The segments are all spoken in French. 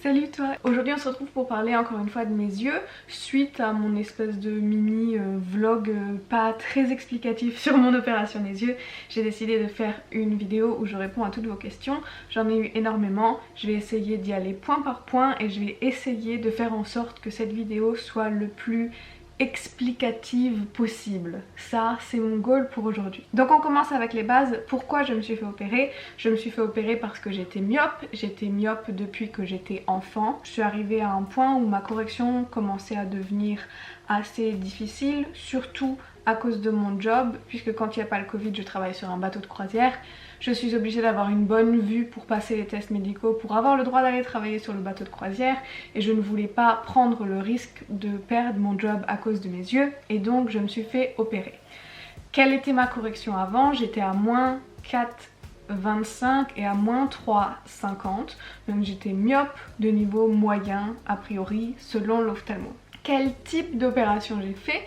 Salut toi! Aujourd'hui on se retrouve pour parler encore une fois de mes yeux suite à mon espèce de mini vlog pas très explicatif sur mon opération des yeux. J'ai décidé de faire une vidéo où je réponds à toutes vos questions. J'en ai eu énormément, je vais essayer d'y aller point par point et je vais essayer de faire en sorte que cette vidéo soit le plus explicative possible. Ça c'est mon goal pour aujourd'hui. Donc on commence avec les bases. Pourquoi je me suis fait opérer? Je me suis fait opérer parce que j'étais myope depuis que j'étais enfant. Je suis arrivée à un point où ma correction commençait à devenir assez difficile, surtout à cause de mon job, puisque quand il n'y a pas le Covid je travaille sur un bateau de croisière. Je suis obligée d'avoir une bonne vue pour passer les tests médicaux, pour avoir le droit d'aller travailler sur le bateau de croisière, et je ne voulais pas prendre le risque de perdre mon job à cause de mes yeux, et donc je me suis fait opérer. Quelle était ma correction avant? J'étais à moins 4,25 et à moins 3,50, donc j'étais myope de niveau moyen a priori selon l'ophtalmo. Quel type d'opération j'ai fait?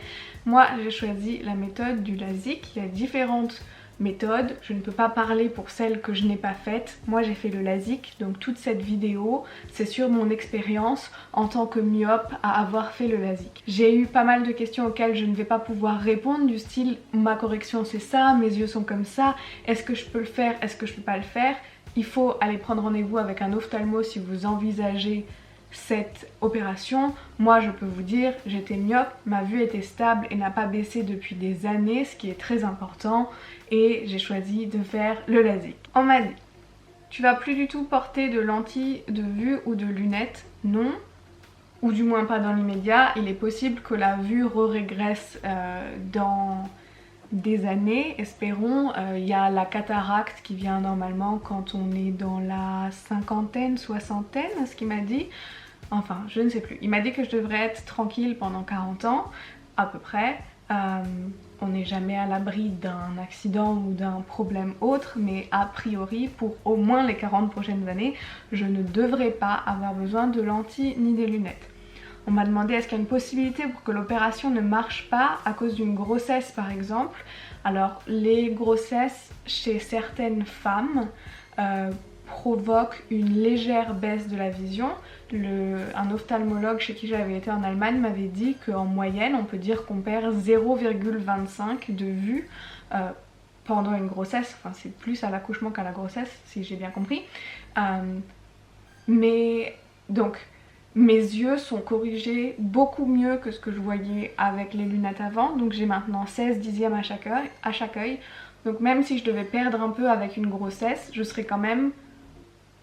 Moi j'ai choisi la méthode du LASIK. Il y a différentes méthodes, je ne peux pas parler pour celles que je n'ai pas faites. Moi j'ai fait le LASIK, donc toute cette vidéo c'est sur mon expérience en tant que myope à avoir fait le LASIK. J'ai eu pas mal de questions auxquelles je ne vais pas pouvoir répondre, du style ma correction c'est ça, mes yeux sont comme ça, est-ce que je peux le faire, est-ce que je peux pas le faire? Il faut aller prendre rendez-vous avec un ophtalmo si vous envisagez cette opération. Moi je peux vous dire, j'étais myope, ma vue était stable et n'a pas baissé depuis des années, ce qui est très important, et j'ai choisi de faire le LASIK. On m'a dit, tu vas plus du tout porter de lentilles de vue ou de lunettes? Non, ou du moins pas dans l'immédiat. Il est possible que la vue régresse dans des années, espérons. Il y a la cataracte qui vient normalement quand on est dans la cinquantaine, soixantaine, ce qu'il m'a dit. Enfin, je ne sais plus. Il m'a dit que je devrais être tranquille pendant 40 ans, à peu près. On n'est jamais à l'abri d'un accident ou d'un problème autre, mais a priori, pour au moins les 40 prochaines années, je ne devrais pas avoir besoin de lentilles ni de lunettes. On m'a demandé est-ce qu'il y a une possibilité pour que l'opération ne marche pas à cause d'une grossesse par exemple. Alors les grossesses chez certaines femmes provoquent une légère baisse de la vision. Un ophtalmologue chez qui j'avais été en Allemagne m'avait dit qu'en moyenne on peut dire qu'on perd 0,25 de vue pendant une grossesse. Enfin c'est plus à l'accouchement qu'à la grossesse si j'ai bien compris. Mais donc mes yeux sont corrigés beaucoup mieux que ce que je voyais avec les lunettes avant, donc j'ai maintenant 16 dixièmes à chaque œil. Donc même si je devais perdre un peu avec une grossesse, je serais quand même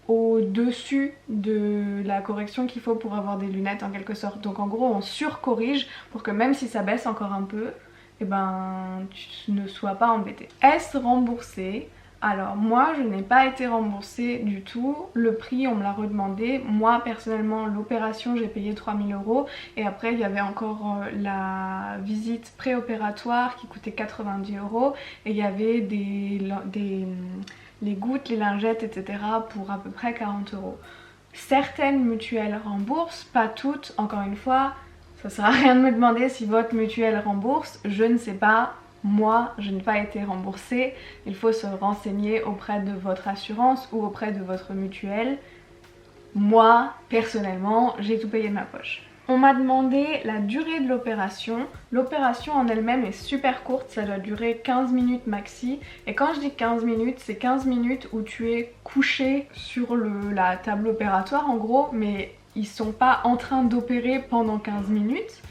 au-dessus de la correction qu'il faut pour avoir des lunettes en quelque sorte. Donc en gros on surcorrige pour que même si ça baisse encore un peu, eh ben tu ne sois pas embêté. Est-ce remboursé? Alors moi je n'ai pas été remboursée du tout, le prix on me l'a redemandé. Moi personnellement l'opération j'ai payé 3000 € et après il y avait encore la visite préopératoire qui coûtait 90 € et il y avait les gouttes, les lingettes etc. pour à peu près 40 €. Certaines mutuelles remboursent, pas toutes, encore une fois, ça sert à rien de me demander si votre mutuelle rembourse, je ne sais pas. Moi, je n'ai pas été remboursée, il faut se renseigner auprès de votre assurance ou auprès de votre mutuelle. Moi, personnellement, j'ai tout payé de ma poche. On m'a demandé la durée de l'opération. L'opération en elle-même est super courte, ça doit durer 15 minutes maxi. Et quand je dis 15 minutes, c'est 15 minutes où tu es couché sur la table opératoire en gros, mais ils sont pas en train d'opérer pendant 15 minutes.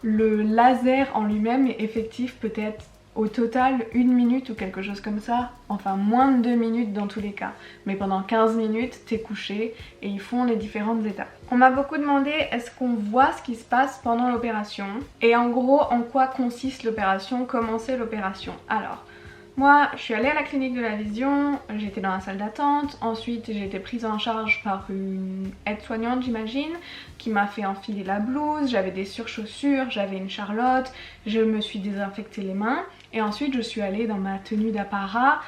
Le laser en lui-même est effectif peut-être au total 1 minute ou quelque chose comme ça, enfin moins de 2 minutes dans tous les cas. Mais pendant 15 minutes, t'es couché et ils font les différentes étapes. On m'a beaucoup demandé est-ce qu'on voit ce qui se passe pendant l'opération et en gros en quoi consiste l'opération, comment c'est l'opération. Alors, moi je suis allée à la clinique de la vision, j'étais dans la salle d'attente, ensuite j'ai été prise en charge par une aide-soignante j'imagine, qui m'a fait enfiler la blouse, j'avais des surchaussures, j'avais une charlotte, je me suis désinfecté les mains et ensuite je suis allée dans ma tenue d'apparat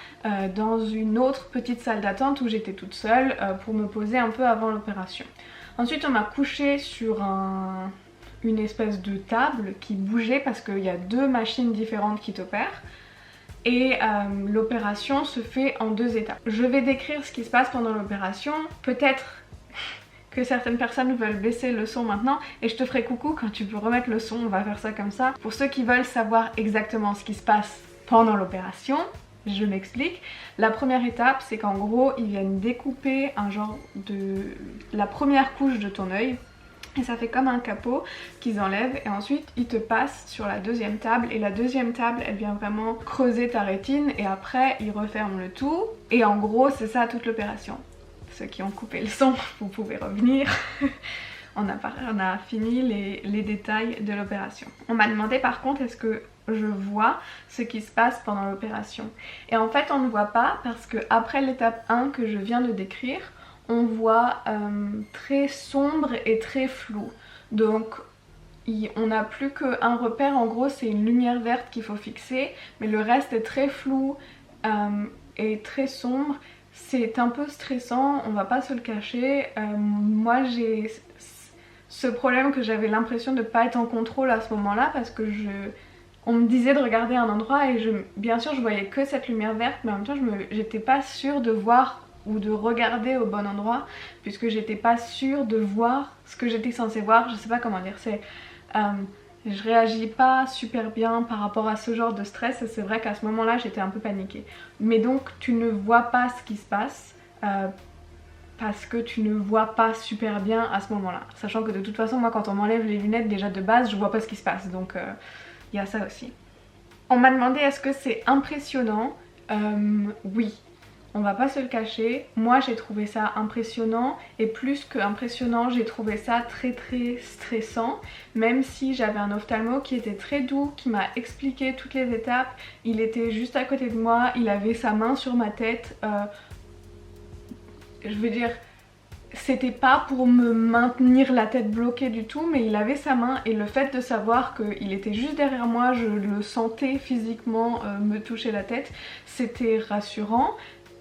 dans une autre petite salle d'attente où j'étais toute seule pour me poser un peu avant l'opération. Ensuite on m'a couchée sur une espèce de table qui bougeait parce qu'il y a 2 machines différentes qui t'opèrent. Et l'opération se fait en 2 étapes. Je vais décrire ce qui se passe pendant l'opération. Peut-être que certaines personnes veulent baisser le son maintenant et je te ferai coucou quand tu peux remettre le son, on va faire ça comme ça. Pour ceux qui veulent savoir exactement ce qui se passe pendant l'opération, je m'explique. La première étape, c'est qu'en gros, ils viennent découper un genre de... la première couche de ton œil. Et ça fait comme un capot qu'ils enlèvent et ensuite ils te passent sur la deuxième table et la deuxième table elle vient vraiment creuser ta rétine et après ils referment le tout et en gros c'est ça toute l'opération. Ceux qui ont coupé le son, vous pouvez revenir. On a fini les détails de l'opération. On m'a demandé par contre est-ce que je vois ce qui se passe pendant l'opération. Et en fait on ne voit pas parce que après l'étape 1 que je viens de décrire, on voit très sombre et très flou. Donc on n'a plus qu'un repère, en gros c'est une lumière verte qu'il faut fixer, mais le reste est très flou et très sombre. C'est un peu stressant, on va pas se le cacher. Moi j'ai ce problème que j'avais l'impression de pas être en contrôle à ce moment-là parce que on me disait de regarder un endroit et bien sûr je voyais que cette lumière verte, mais en même temps j'étais pas sûre de voir ou de regarder au bon endroit puisque j'étais pas sûre de voir ce que j'étais censée voir, je sais pas comment dire, je réagis pas super bien par rapport à ce genre de stress et c'est vrai qu'à ce moment là j'étais un peu paniquée. Mais donc tu ne vois pas ce qui se passe parce que tu ne vois pas super bien à ce moment là, sachant que de toute façon moi quand on m'enlève les lunettes déjà de base je vois pas ce qui se passe, donc il y a ça aussi. On m'a demandé est-ce que c'est impressionnant, oui. On va pas se le cacher, moi j'ai trouvé ça impressionnant et plus que impressionnant j'ai trouvé ça très stressant, même si j'avais un ophtalmo qui était très doux, qui m'a expliqué toutes les étapes, il était juste à côté de moi, il avait sa main sur ma tête, je veux dire c'était pas pour me maintenir la tête bloquée du tout mais il avait sa main et le fait de savoir qu'il était juste derrière moi, je le sentais physiquement me toucher la tête, c'était rassurant.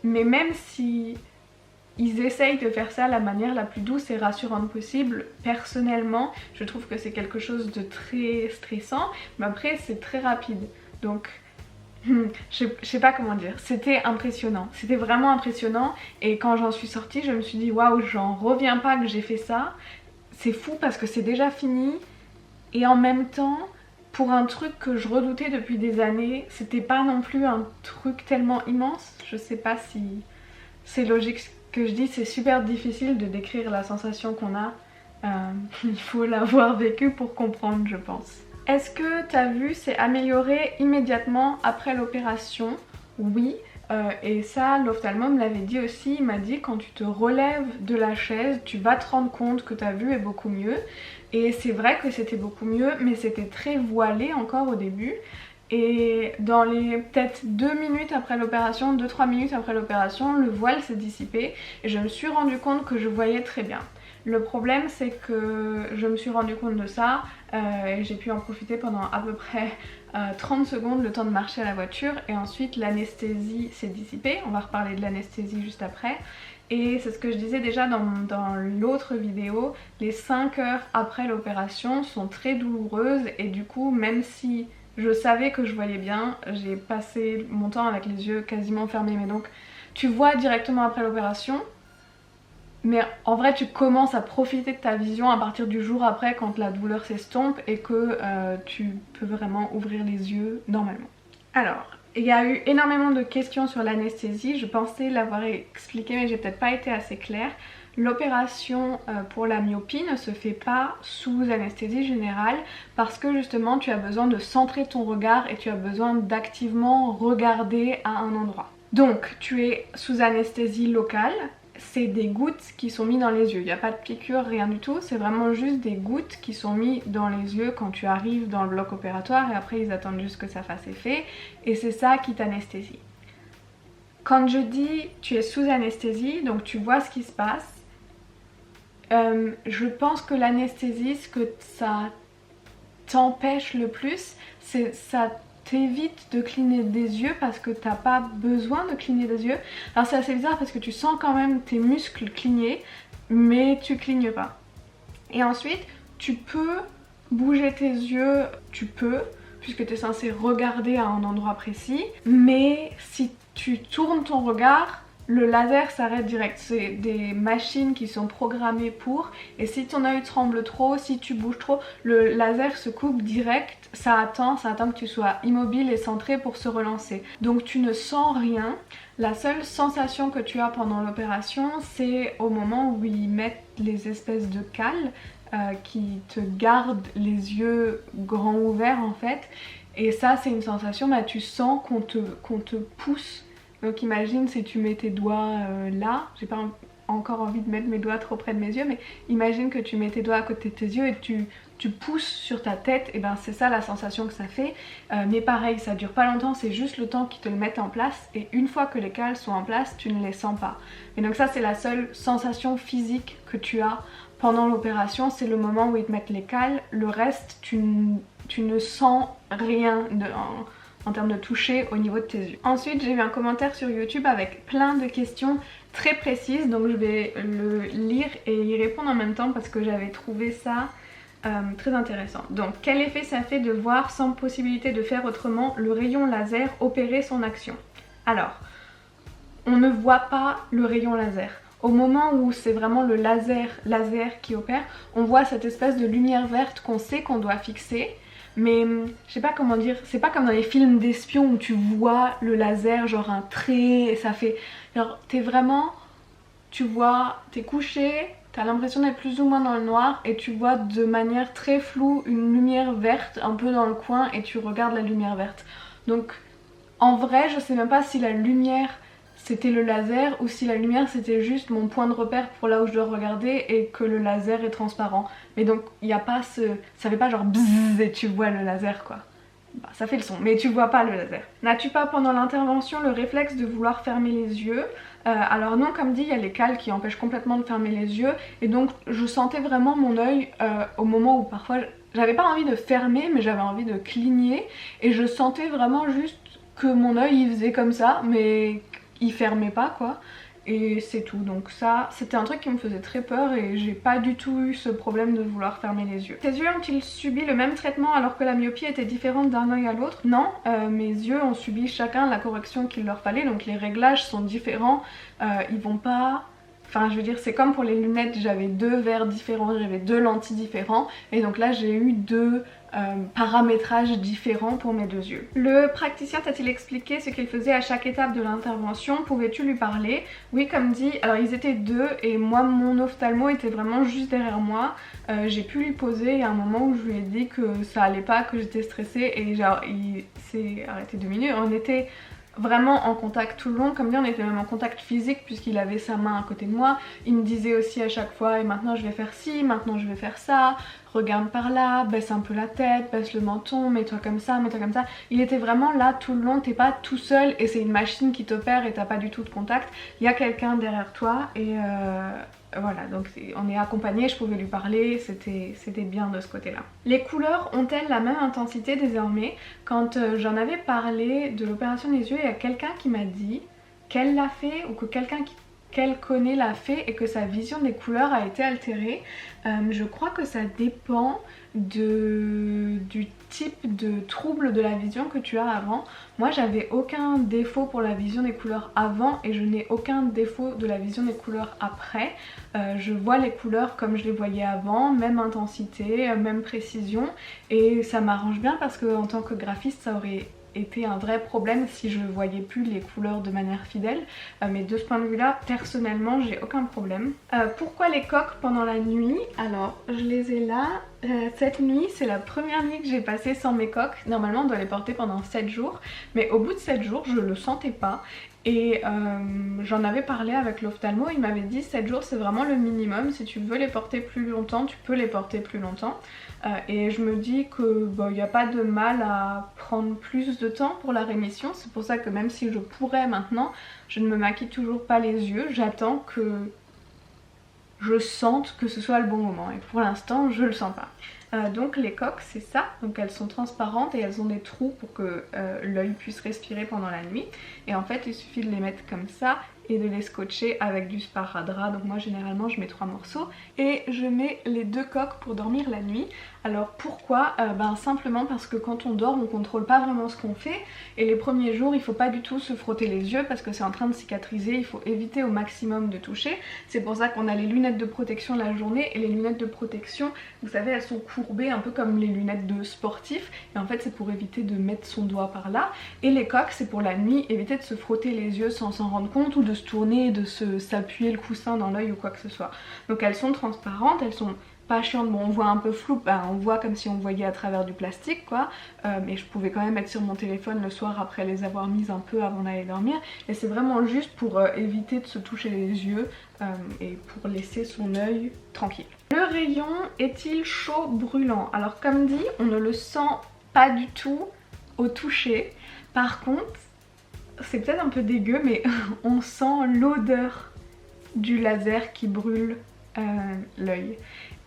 Mais même si ils essayent de faire ça de la manière la plus douce et rassurante possible, personnellement je trouve que c'est quelque chose de très stressant, mais après c'est très rapide, donc je sais pas comment dire, c'était impressionnant, c'était vraiment impressionnant et quand j'en suis sortie je me suis dit waouh, j'en reviens pas que j'ai fait ça, c'est fou parce que c'est déjà fini et en même temps pour un truc que je redoutais depuis des années, c'était pas non plus un truc tellement immense. Je sais pas si c'est logique ce que je dis, c'est super difficile de décrire la sensation qu'on a. Il faut l'avoir vécu pour comprendre je pense. Est-ce que ta vue s'est améliorée immédiatement après l'opération? Oui. Et ça l'ophtalmo me l'avait dit aussi, il m'a dit quand tu te relèves de la chaise tu vas te rendre compte que ta vue est beaucoup mieux et c'est vrai que c'était beaucoup mieux mais c'était très voilé encore au début et dans les peut-être 2 minutes après l'opération, 2-3 minutes après l'opération le voile s'est dissipé et je me suis rendu compte que je voyais très bien. Le problème c'est que je me suis rendu compte de ça et j'ai pu en profiter pendant à peu près 30 secondes le temps de marcher à la voiture et ensuite l'anesthésie s'est dissipée, on va reparler de l'anesthésie juste après et c'est ce que je disais déjà dans l'autre vidéo, les 5 heures après l'opération sont très douloureuses et du coup même si je savais que je voyais bien, j'ai passé mon temps avec les yeux quasiment fermés, mais donc tu vois directement après l'opération. Mais en vrai tu commences à profiter de ta vision à partir du jour après quand la douleur s'estompe et que tu peux vraiment ouvrir les yeux normalement. Alors, il y a eu énormément de questions sur l'anesthésie, je pensais l'avoir expliqué mais j'ai peut-être pas été assez claire. L'opération pour la myopie ne se fait pas sous anesthésie générale parce que justement tu as besoin de centrer ton regard et tu as besoin d'activement regarder à un endroit. Donc tu es sous anesthésie locale. C'est des gouttes qui sont mises dans les yeux, il n'y a pas de piqûre, rien du tout, c'est vraiment juste des gouttes qui sont mises dans les yeux quand tu arrives dans le bloc opératoire et après ils attendent juste que ça fasse effet et c'est ça qui t'anesthésie. Quand je dis tu es sous anesthésie, donc tu vois ce qui se passe, je pense que l'anesthésie, ce que ça t'empêche le plus, c'est ça t'évite de cligner des yeux parce que t'as pas besoin de cligner des yeux. Alors c'est assez bizarre parce que tu sens quand même tes muscles cligner mais tu clignes pas. Et ensuite tu peux bouger tes yeux, tu peux puisque tu es censé regarder à un endroit précis, mais si tu tournes ton regard le laser s'arrête direct. C'est des machines qui sont programmées pour, et si ton œil tremble trop, si tu bouges trop, le laser se coupe direct, ça attend que tu sois immobile et centré pour se relancer. Donc tu ne sens rien. La seule sensation que tu as pendant l'opération, c'est au moment où ils mettent les espèces de cales qui te gardent les yeux grands ouverts en fait. Et ça c'est une sensation, tu sens qu'on te pousse. Donc imagine si tu mets tes doigts là, j'ai pas encore envie de mettre mes doigts trop près de mes yeux, mais imagine que tu mets tes doigts à côté de tes yeux et tu pousses sur ta tête, et ben c'est ça la sensation que ça fait. Mais pareil, ça dure pas longtemps, c'est juste le temps qu'ils te le mettent en place, et une fois que les cales sont en place, tu ne les sens pas. Et donc ça c'est la seule sensation physique que tu as pendant l'opération, c'est le moment où ils te mettent les cales. Le reste, tu ne sens rien en termes de toucher au niveau de tes yeux. Ensuite j'ai eu un commentaire sur YouTube avec plein de questions très précises, donc je vais le lire et y répondre en même temps parce que j'avais trouvé ça très intéressant. Donc quel effet ça fait de voir sans possibilité de faire autrement le rayon laser opérer son action? Alors, on ne voit pas le rayon laser. Au moment où c'est vraiment le laser qui opère, on voit cette espèce de lumière verte qu'on sait qu'on doit fixer. Mais je sais pas comment dire, c'est pas comme dans les films d'espions où tu vois le laser genre un trait et ça fait... Genre t'es vraiment... Tu vois, t'es couché, t'as l'impression d'être plus ou moins dans le noir et tu vois de manière très floue une lumière verte un peu dans le coin et tu regardes la lumière verte. Donc en vrai je sais même pas si la lumière c'était le laser ou si la lumière c'était juste mon point de repère pour là où je dois regarder et que le laser est transparent. Mais donc il n'y a pas ce... ça fait pas genre bzzz et tu vois le laser quoi. Bah, ça fait le son mais tu vois pas le laser. N'as-tu pas pendant l'intervention le réflexe de vouloir fermer les yeux? Alors non, comme dit, il y a les cales qui empêchent complètement de fermer les yeux et donc je sentais vraiment mon œil au moment où parfois j'avais pas envie de fermer mais j'avais envie de cligner et je sentais vraiment juste que mon œil il faisait comme ça mais il fermait pas quoi, et c'est tout. Donc ça c'était un truc qui me faisait très peur et j'ai pas du tout eu ce problème de vouloir fermer les yeux. Tes yeux ont-ils subi le même traitement alors que la myopie était différente d'un œil à l'autre? Non, mes yeux ont subi chacun la correction qu'il leur fallait, donc les réglages sont différents, ils vont pas... Enfin je veux dire c'est comme pour les lunettes, j'avais deux verres différents, j'avais deux lentilles différents et donc là j'ai eu deux paramétrages différents pour mes deux yeux. Le praticien t'a-t-il expliqué ce qu'il faisait à chaque étape de l'intervention? Pouvais-tu lui parler? Oui, comme dit, alors ils étaient deux et moi mon ophtalmo était vraiment juste derrière moi. J'ai pu lui poser, il y a un moment où je lui ai dit que ça allait pas, que j'étais stressée et genre il s'est arrêté 2 minutes. On était vraiment en contact tout le long, comme dit on était même en contact physique puisqu'il avait sa main à côté de moi. Il me disait aussi à chaque fois et maintenant je vais faire ci, maintenant je vais faire ça, regarde par là, baisse un peu la tête, baisse le menton, mets-toi comme ça, mets-toi comme ça. Il était vraiment là tout le long, t'es pas tout seul et c'est une machine qui t'opère et t'as pas du tout de contact. Il y a quelqu'un derrière toi et voilà, donc on est accompagné, je pouvais lui parler, c'était bien de ce côté-là. Les couleurs ont-elles la même intensité désormais? Quand j'en avais parlé de l'opération des yeux, il y a quelqu'un qui m'a dit qu'elle l'a fait ou que quelqu'un qu'elle connaît l'a fait et que sa vision des couleurs a été altérée. Je crois que ça dépend du type de trouble de la vision que tu as avant. Moi j'avais aucun défaut pour la vision des couleurs avant et je n'ai aucun défaut de la vision des couleurs après. Je vois les couleurs comme je les voyais avant, même intensité, même précision et ça m'arrange bien parce que en tant que graphiste ça aurait été un vrai problème si je voyais plus les couleurs de manière fidèle, mais de ce point de vue là personnellement j'ai aucun problème. Pourquoi les coques pendant la nuit? Alors je les ai là. Cette nuit c'est la première nuit que j'ai passée sans mes coques. Normalement on doit les porter pendant 7 jours mais au bout de 7 jours je le sentais pas et j'en avais parlé avec l'ophtalmo, il m'avait dit 7 jours c'est vraiment le minimum, si tu veux les porter plus longtemps tu peux les porter plus longtemps. Et je me dis que il n'y a pas de mal à prendre plus de temps pour la rémission, c'est pour ça que même si je pourrais maintenant, je ne me maquille toujours pas les yeux, j'attends que je sente que ce soit le bon moment et pour l'instant je le sens pas. Donc les coques c'est ça, donc elles sont transparentes et elles ont des trous pour que l'œil puisse respirer pendant la nuit. Et en fait il suffit de les mettre comme ça et de les scotcher avec du sparadrap. Donc moi généralement je mets 3 morceaux et je mets les 2 coques pour dormir la nuit. Alors pourquoi simplement parce que quand on dort on contrôle pas vraiment ce qu'on fait et les premiers jours il faut pas du tout se frotter les yeux parce que c'est en train de cicatriser, il faut éviter au maximum de toucher. C'est pour ça qu'on a les lunettes de protection la journée et les lunettes de protection, vous savez, elles sont courbées un peu comme les lunettes de sportif et en fait c'est pour éviter de mettre son doigt par là. Et les coques c'est pour la nuit, éviter de se frotter les yeux sans s'en rendre compte ou de se tourner, de s'appuyer le coussin dans l'œil ou quoi que ce soit. Donc elles sont transparentes, elles sont pas chiantes, bon on voit un peu flou, on voit comme si on voyait à travers du plastique quoi, mais je pouvais quand même être sur mon téléphone le soir après les avoir mises un peu avant d'aller dormir, et c'est vraiment juste pour éviter de se toucher les yeux et pour laisser son œil tranquille. Le rayon est-il chaud brûlant? Alors comme dit, on ne le sent pas du tout au toucher, par contre c'est peut-être un peu dégueu mais on sent l'odeur du laser qui brûle l'œil.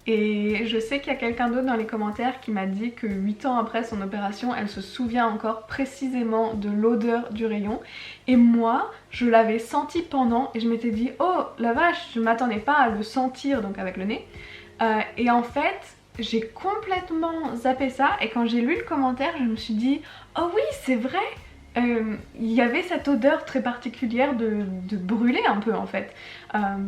Et je sais qu'il y a quelqu'un d'autre dans les commentaires qui m'a dit que 8 ans après son opération, elle se souvient encore précisément de l'odeur du rayon. Et moi, je l'avais senti pendant et je m'étais dit oh la vache, je m'attendais pas à le sentir donc avec le nez. Et en fait, j'ai complètement zappé ça et quand j'ai lu le commentaire, je me suis dit oh oui c'est vrai. Il y avait cette odeur très particulière de brûler un peu en fait.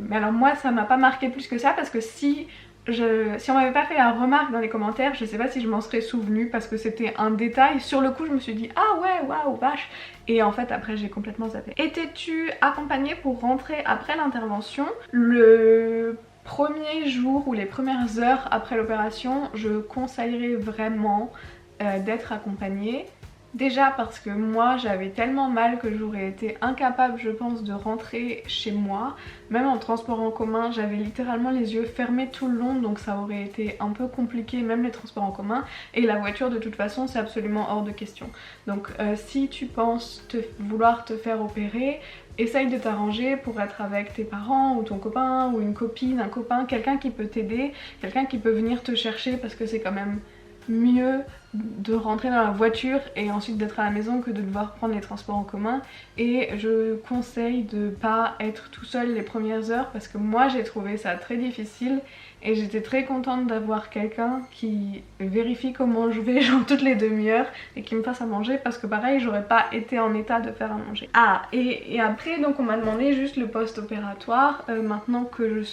Mais alors moi ça m'a pas marqué plus que ça parce que si on m'avait pas fait la remarque dans les commentaires, je sais pas si je m'en serais souvenu parce que c'était un détail. Sur le coup je me suis dit ah ouais waouh vache, et en fait après j'ai complètement zappé. Étais-tu accompagnée pour rentrer après l'intervention? Le premier jour ou les premières heures après l'opération, je conseillerais vraiment d'être accompagnée. Déjà parce que moi j'avais tellement mal que j'aurais été incapable je pense de rentrer chez moi. Même en transport en commun j'avais littéralement les yeux fermés tout le long, donc ça aurait été un peu compliqué même les transports en commun. Et la voiture de toute façon c'est absolument hors de question. Donc si tu penses vouloir te faire opérer, essaye de t'arranger pour être avec tes parents ou ton copain ou une copine, un copain, quelqu'un qui peut t'aider, quelqu'un qui peut venir te chercher parce que c'est quand même mieux de rentrer dans la voiture et ensuite d'être à la maison que de devoir prendre les transports en commun. Et je conseille de pas être tout seul les premières heures parce que moi j'ai trouvé ça très difficile et j'étais très contente d'avoir quelqu'un qui vérifie comment je vais genre toutes les demi-heures et qui me fasse à manger parce que pareil j'aurais pas été en état de faire à manger. Ah et après donc on m'a demandé juste le post-opératoire. Maintenant que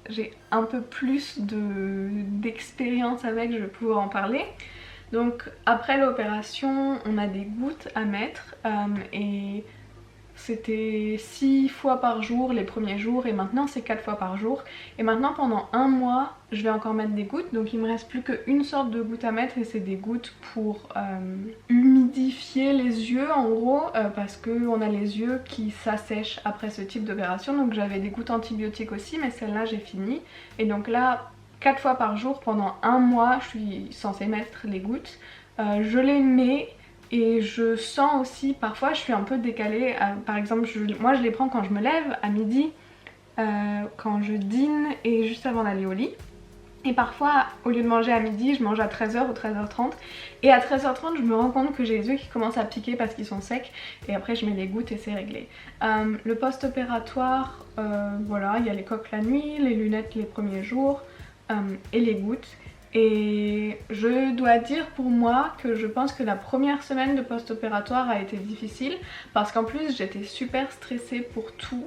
j'ai un peu plus d'expérience avec, je vais pouvoir en parler. Donc après l'opération on a des gouttes à mettre et c'était 6 fois par jour les premiers jours et maintenant c'est 4 fois par jour. Et maintenant pendant un mois je vais encore mettre des gouttes, donc il me reste plus qu'une sorte de goutte à mettre et c'est des gouttes pour humidifier les yeux en gros parce qu'on a les yeux qui s'assèchent après ce type d'opération. Donc j'avais des gouttes antibiotiques aussi mais celle-là j'ai fini. Et donc là 4 fois par jour pendant un mois je suis censée mettre les gouttes. Je les mets et je sens aussi parfois je suis un peu décalée. Par exemple moi je les prends quand je me lève à midi, quand je dîne et juste avant d'aller au lit. Et parfois au lieu de manger à midi je mange à 13h ou 13h30 et à 13h30 je me rends compte que j'ai les yeux qui commencent à piquer parce qu'ils sont secs et après je mets les gouttes et c'est réglé. Le post-opératoire, voilà, il y a les coques la nuit, les lunettes les premiers jours et les gouttes. Et je dois dire pour moi que je pense que la première semaine de post-opératoire a été difficile parce qu'en plus j'étais super stressée pour tout.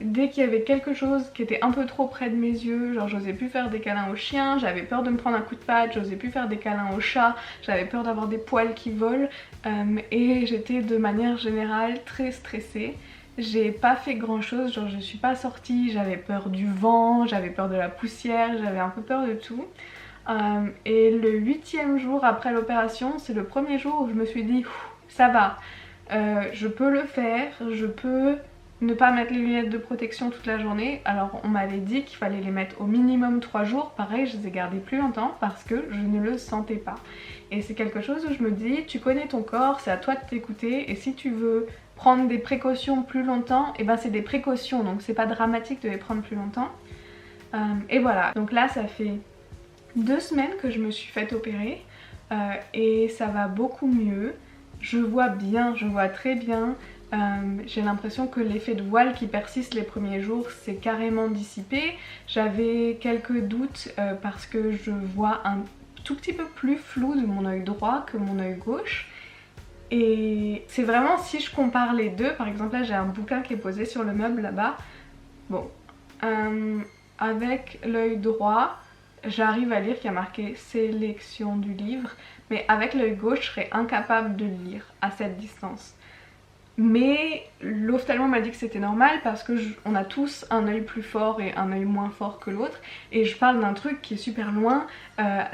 Dès qu'il y avait quelque chose qui était un peu trop près de mes yeux, genre j'osais plus faire des câlins au chien, j'avais peur de me prendre un coup de patte, j'osais plus faire des câlins au chat, j'avais peur d'avoir des poils qui volent et j'étais de manière générale très stressée. J'ai pas fait grand chose, genre je suis pas sortie, j'avais peur du vent, j'avais peur de la poussière, j'avais un peu peur de tout. Et le 8e jour après l'opération, c'est le premier jour où je me suis dit ça va, je peux le faire, je peux ne pas mettre les lunettes de protection toute la journée. Alors on m'avait dit qu'il fallait les mettre au minimum 3 jours, pareil je les ai gardées plus longtemps parce que je ne le sentais pas. Et c'est quelque chose où je me dis tu connais ton corps, c'est à toi de t'écouter et si tu veux prendre des précautions plus longtemps, et ben c'est des précautions donc c'est pas dramatique de les prendre plus longtemps. Et voilà, donc là ça fait 2 semaines que je me suis fait opérer et ça va beaucoup mieux. Je vois bien, je vois très bien. J'ai l'impression que l'effet de voile qui persiste les premiers jours s'est carrément dissipé. J'avais quelques doutes parce que je vois un tout petit peu plus flou de mon œil droit que mon œil gauche. Et c'est vraiment, si je compare les deux, par exemple là j'ai un bouquin qui est posé sur le meuble là-bas. Bon, avec l'œil droit, j'arrive à lire qu'il y a marqué sélection du livre, mais avec l'œil gauche, je serais incapable de le lire à cette distance. Mais l'ophtalmo m'a dit que c'était normal parce que on a tous un œil plus fort et un œil moins fort que l'autre, et je parle d'un truc qui est super loin,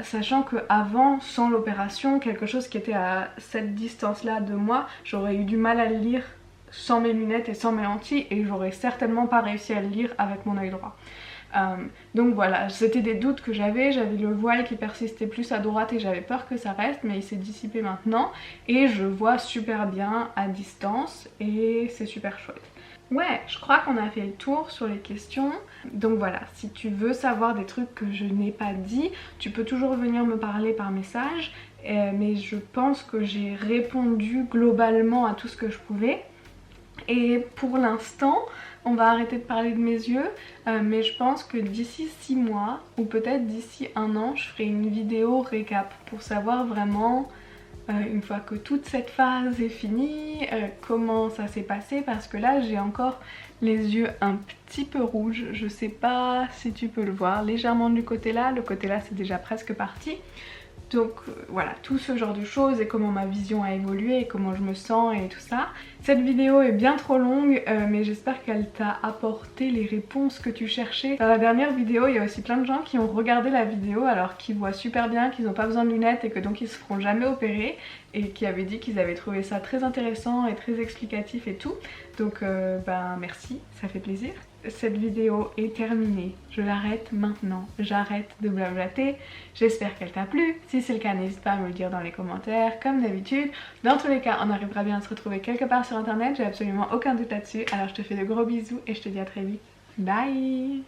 sachant que avant, sans l'opération, quelque chose qui était à cette distance là de moi, j'aurais eu du mal à le lire sans mes lunettes et sans mes lentilles, et j'aurais certainement pas réussi à le lire avec mon œil droit. Donc voilà, c'était des doutes que j'avais le voile qui persistait plus à droite et j'avais peur que ça reste, mais il s'est dissipé maintenant et je vois super bien à distance et c'est super chouette. Ouais, je crois qu'on a fait le tour sur les questions. Donc voilà, si tu veux savoir des trucs que je n'ai pas dit, tu peux toujours venir me parler par message, mais je pense que j'ai répondu globalement à tout ce que je pouvais. Et pour l'instant, on va arrêter de parler de mes yeux, mais je pense que d'ici 6 mois, ou peut-être d'ici 1 an, je ferai une vidéo récap pour savoir vraiment, une fois que toute cette phase est finie, comment ça s'est passé, parce que là j'ai encore les yeux un petit peu rouges, je sais pas si tu peux le voir, légèrement du côté là, le côté là c'est déjà presque parti. Donc voilà, tout ce genre de choses et comment ma vision a évolué et comment je me sens et tout ça. Cette vidéo est bien trop longue, mais j'espère qu'elle t'a apporté les réponses que tu cherchais. Dans la dernière vidéo, il y a aussi plein de gens qui ont regardé la vidéo alors qu'ils voient super bien, qu'ils n'ont pas besoin de lunettes et que donc ils se feront jamais opérer, et qui avaient dit qu'ils avaient trouvé ça très intéressant et très explicatif et tout. Donc ben merci, ça fait plaisir. Cette vidéo est terminée, je l'arrête maintenant, j'arrête de blablater. J'espère qu'elle t'a plu, si c'est le cas n'hésite pas à me le dire dans les commentaires comme d'habitude. Dans tous les cas on arrivera bien à se retrouver quelque part sur internet, j'ai absolument aucun doute là-dessus. Alors je te fais de gros bisous et je te dis à très vite, bye.